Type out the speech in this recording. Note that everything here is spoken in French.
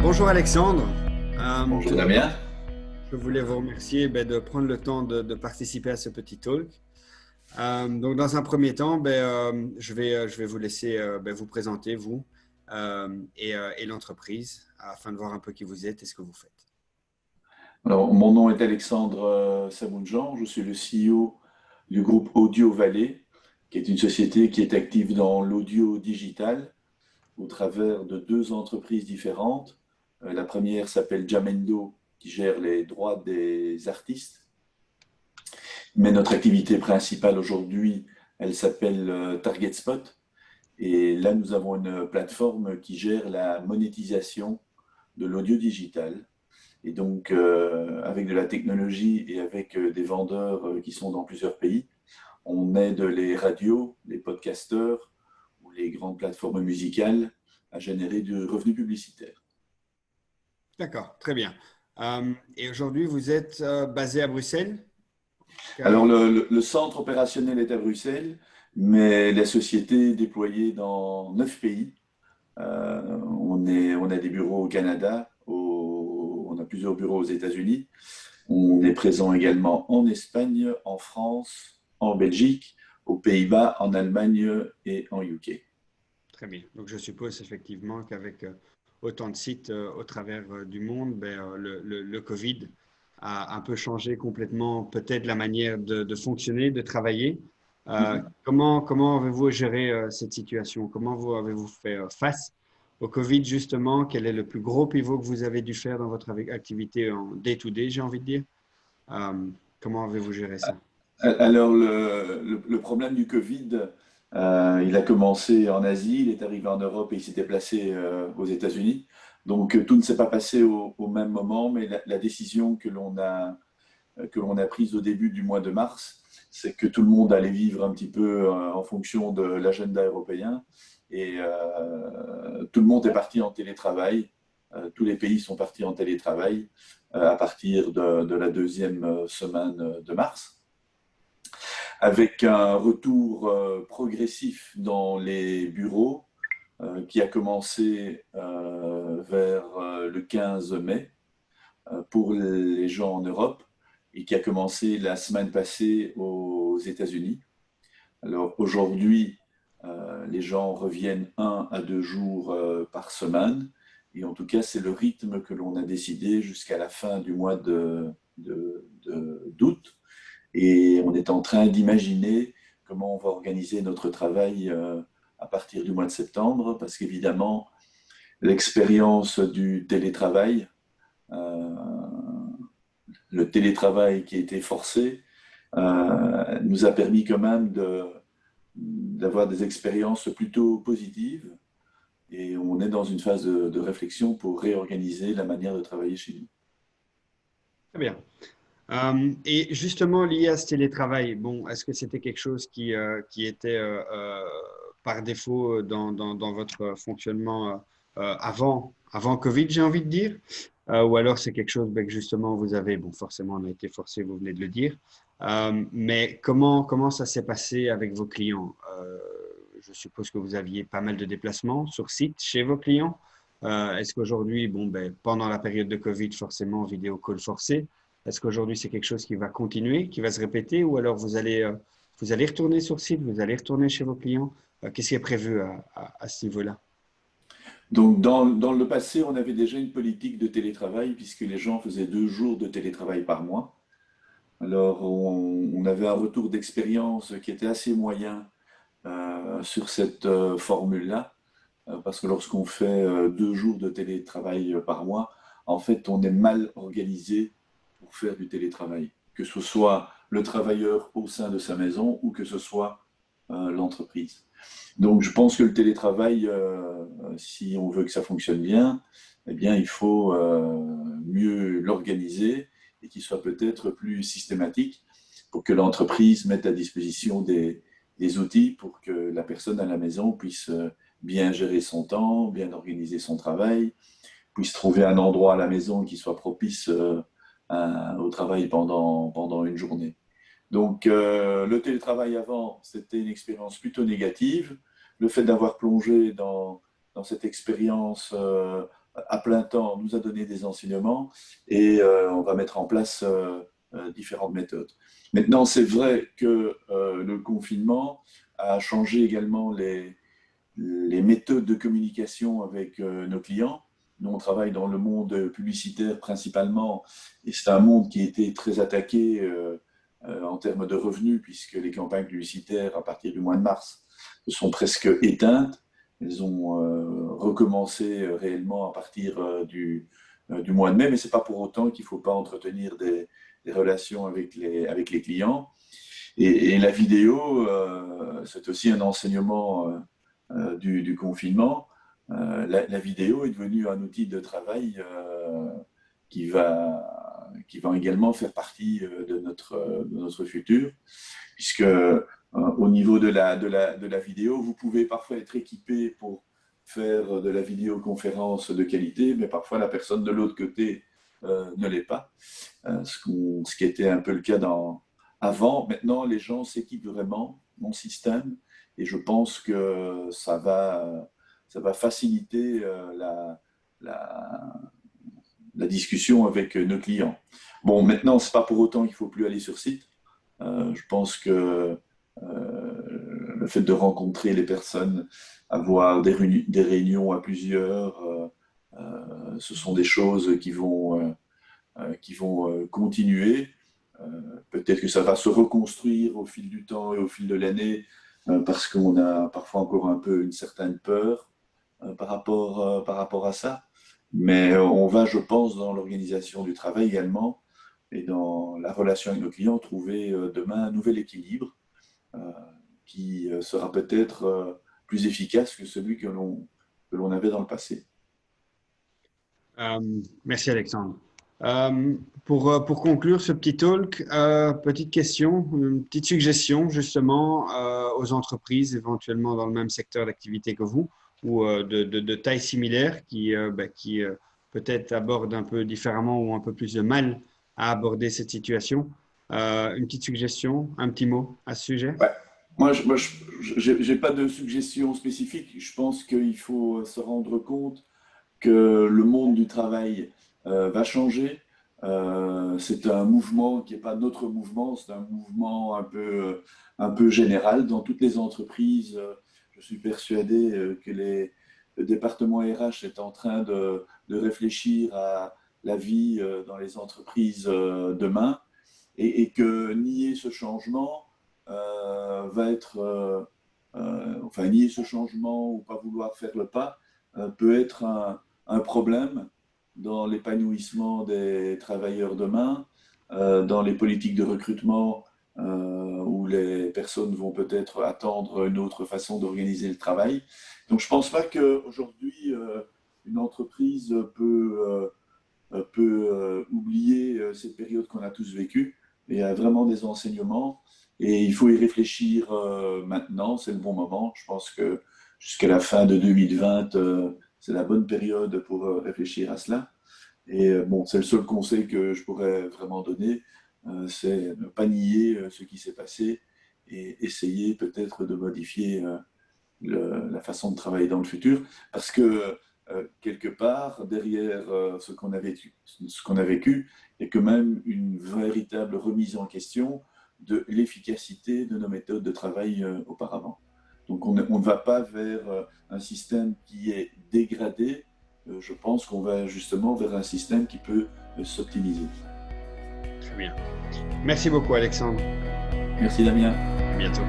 Bonjour Alexandre. Bonjour Tout d'abord, Damien. je voulais vous remercier de prendre le temps de participer à ce petit talk. Donc, dans un premier temps, je vais vous laisser vous présenter, vous et l'entreprise, afin de voir un peu qui vous êtes et ce que vous faites. Alors, mon nom est Alexandre Samounjan, je suis le CEO du groupe Audio Valley, qui est une société qui est active dans l'audio digital au travers de deux entreprises différentes. La première s'appelle Jamendo, qui gère les droits des artistes, mais notre activité principale aujourd'hui, elle s'appelle Target Spot. Et là, nous avons une plateforme qui gère la monétisation de l'audio digital. Et donc, avec de la technologie et avec des vendeurs qui sont dans plusieurs pays, on aide les radios, les podcasteurs ou les grandes plateformes musicales à générer du revenu publicitaire. D'accord, très bien. Et aujourd'hui, vous êtes basé à Bruxelles? Alors, Car- le centre opérationnel est à Bruxelles, mais la société est déployée dans 9 pays. On a des bureaux au Canada, on a plusieurs bureaux aux États-Unis. On est présent également en Espagne, en France, en Belgique, aux Pays-Bas, en Allemagne et en UK. Très bien. Donc, je suppose effectivement qu'avec autant de sites au travers du monde, le Covid a un peu changé complètement peut-être la manière de fonctionner, de travailler. Comment avez-vous géré cette situation? Comment vous avez-vous fait face au Covid justement? Quel est le plus gros pivot que vous avez dû faire dans votre activité en day-to-day, j'ai envie de dire? Euh, Comment avez-vous géré ça? Alors, le problème du Covid, il a commencé en Asie, il est arrivé en Europe et il s'est déplacé aux États-Unis. Donc, tout ne s'est pas passé au même moment, mais la décision que l'on a prise au début du mois de mars, c'est que tout le monde allait vivre un petit peu en fonction de l'agenda européen. Et tout le monde est parti en télétravail. Tous les pays sont partis en télétravail à partir de la deuxième semaine de mars, avec un retour progressif dans les bureaux qui a commencé vers le 15 mai pour les gens en Europe et qui a commencé la semaine passée aux États-Unis. Alors aujourd'hui, les gens reviennent 1 à 2 jours par semaine. Et en tout cas, c'est le rythme que l'on a décidé jusqu'à la fin du mois d'août. Et on est en train d'imaginer comment on va organiser notre travail à partir du mois de septembre, parce qu'évidemment, l'expérience du télétravail, euh, le télétravail qui a été forcé, nous a permis quand même d'avoir des expériences plutôt positives. Et on est dans une phase de réflexion pour réorganiser la manière de travailler chez nous. Très bien. Et justement, lié à ce télétravail, bon, est-ce que c'était quelque chose qui était par défaut dans votre fonctionnement avant Covid, j'ai envie de dire? Ou alors c'est quelque chose que justement vous avez, bon, forcément on a été forcé, vous venez de le dire. Mais comment ça s'est passé avec vos clients? Je suppose que vous aviez pas mal de déplacements sur site chez vos clients. Est-ce qu'aujourd'hui, bon, pendant la période de Covid, forcément, vidéo call forcé, est-ce qu'aujourd'hui c'est quelque chose qui va continuer, qui va se répéter, ou alors vous allez retourner sur site, vous allez retourner chez vos clients? Qu'est-ce qui est prévu à ce niveau-là? Donc, dans le passé, on avait déjà une politique de télétravail, puisque les gens faisaient 2 jours de télétravail par mois. Alors, on avait un retour d'expérience qui était assez moyen sur cette formule-là, parce que lorsqu'on fait 2 jours de télétravail par mois, en fait, on est mal organisé pour faire du télétravail, que ce soit le travailleur au sein de sa maison ou que ce soit l'entreprise. Donc, je pense que le télétravail, si on veut que ça fonctionne bien, eh bien, il faut mieux l'organiser et qu'il soit peut-être plus systématique pour que l'entreprise mette à disposition des outils pour que la personne à la maison puisse bien gérer son temps, bien organiser son travail, puisse trouver un endroit à la maison qui soit propice au travail pendant une journée. Donc, le télétravail avant, c'était une expérience plutôt négative. Le fait d'avoir plongé dans cette expérience à plein temps nous a donné des enseignements et on va mettre en place différentes méthodes. Maintenant, c'est vrai que le confinement a changé également les méthodes de communication avec nos clients. Nous, on travaille dans le monde publicitaire principalement, et c'est un monde qui a été très attaqué en termes de revenus, puisque les campagnes publicitaires, à partir du mois de mars, sont presque éteintes. Elles ont recommencé réellement à partir du mois de mai, mais ce n'est pas pour autant qu'il ne faut pas entretenir des relations avec les clients. Et la vidéo, c'est aussi un enseignement du confinement. La vidéo est devenue un outil de travail qui va également faire partie de notre futur, puisque au niveau de la vidéo, vous pouvez parfois être équipé pour faire de la vidéoconférence de qualité, mais parfois la personne de l'autre côté ne l'est pas, ce qui était un peu le cas avant. Maintenant, les gens s'équipent vraiment en système, et je pense que ça va faciliter la discussion avec nos clients. Bon, maintenant, ce n'est pas pour autant qu'il ne faut plus aller sur site. Je pense que le fait de rencontrer les personnes, avoir des réunions à plusieurs, ce sont des choses qui vont continuer. Peut-être que ça va se reconstruire au fil du temps et au fil de l'année, parce qu'on a parfois encore un peu une certaine peur par rapport à ça. Mais on va, je pense, dans l'organisation du travail également et dans la relation avec nos clients, trouver demain un nouvel équilibre qui sera peut-être plus efficace que celui que l'on avait dans le passé. Merci Alexandre. Pour conclure ce petit talk, petite question, une petite suggestion justement aux entreprises éventuellement dans le même secteur d'activité que vous ou de taille similaire qui peut-être abordent un peu différemment ou un peu plus de mal à aborder cette situation. Une petite suggestion, un petit mot à ce sujet? Ouais. Moi, je n'ai pas de suggestion spécifique. Je pense qu'il faut se rendre compte que le monde du travail va changer. C'est un mouvement qui n'est pas notre mouvement, c'est un mouvement un peu général dans toutes les entreprises. Je suis persuadé que le département RH est en train de réfléchir à la vie dans les entreprises demain et que nier ce changement va être, enfin nier ce changement ou pas vouloir faire le pas peut être un problème dans l'épanouissement des travailleurs demain, dans les politiques de recrutement où les personnes vont peut-être attendre une autre façon d'organiser le travail. Donc je ne pense pas qu'aujourd'hui, une entreprise peut oublier cette période qu'on a tous vécue. Il y a vraiment des enseignements et il faut y réfléchir maintenant, c'est le bon moment. Je pense que jusqu'à la fin de 2020, c'est la bonne période pour réfléchir à cela. Et bon, c'est le seul conseil que je pourrais vraiment donner, c'est ne pas nier ce qui s'est passé et essayer peut-être de modifier la façon de travailler dans le futur. Parce que quelque part, derrière ce qu'on a vécu, il y a quand même une véritable remise en question de l'efficacité de nos méthodes de travail auparavant. Donc on ne va pas vers un système qui est dégradé, je pense qu'on va justement vers un système qui peut s'optimiser. Très bien. Merci beaucoup Alexandre. Merci Damien. À bientôt.